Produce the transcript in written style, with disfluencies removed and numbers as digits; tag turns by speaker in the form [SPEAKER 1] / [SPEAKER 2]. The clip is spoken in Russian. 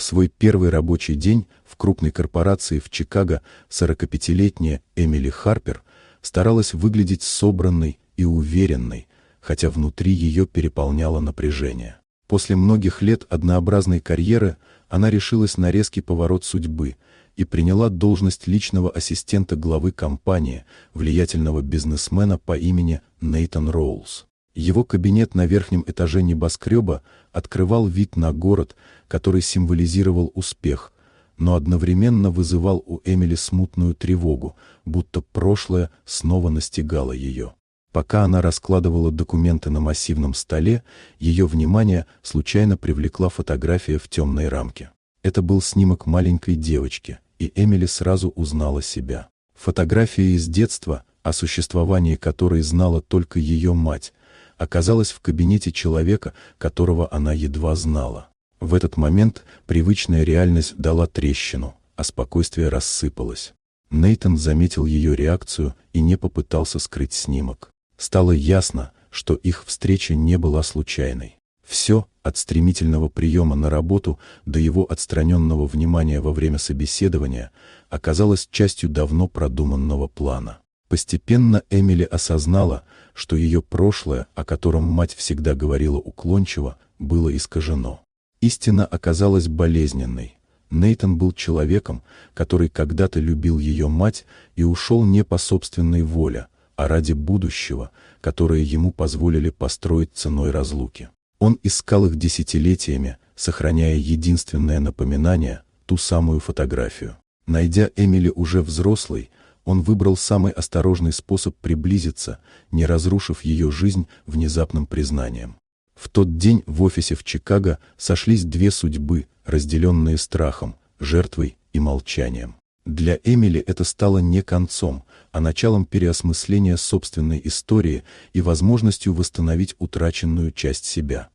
[SPEAKER 1] свой первый рабочий день в крупной корпорации в Чикаго 45-летняя Эмили Харпер старалась выглядеть собранной и уверенной, хотя внутри ее переполняло напряжение. После многих лет однообразной карьеры она решилась на резкий поворот судьбы и приняла должность личного ассистента главы компании, влиятельного бизнесмена по имени Нейтан Роулс. Его кабинет на верхнем этаже небоскреба открывал вид на город, который символизировал успех, но одновременно вызывал у Эмили смутную тревогу, будто прошлое снова настигало ее. Пока она раскладывала документы на массивном столе, ее внимание случайно привлекла фотография в темной рамке. Это был снимок маленькой девочки, и Эмили сразу узнала себя. Фотография из детства, о существовании которой знала только ее мать, оказалась в кабинете человека, которого она едва знала. В этот момент привычная реальность дала трещину, а спокойствие рассыпалось. Нейтан заметил ее реакцию и не попытался скрыть снимок. Стало ясно, что их встреча не была случайной. Все, от стремительного приема на работу до его отстраненного внимания во время собеседования, оказалось частью давно продуманного плана. Постепенно Эмили осознала, что ее прошлое, о котором мать всегда говорила уклончиво, было искажено. Истина оказалась болезненной. Нейтан был человеком, который когда-то любил ее мать и ушел не по собственной воле, а ради будущего, которое ему позволили построить ценой разлуки. Он искал их десятилетиями, сохраняя единственное напоминание, ту самую фотографию. Найдя Эмили уже взрослой, он выбрал самый осторожный способ приблизиться, не разрушив ее жизнь внезапным признанием. В тот день в офисе в Чикаго сошлись две судьбы, разделенные страхом, жертвой и молчанием. Для Эмили это стало не концом, а началом переосмысления собственной истории и возможностью восстановить утраченную часть себя.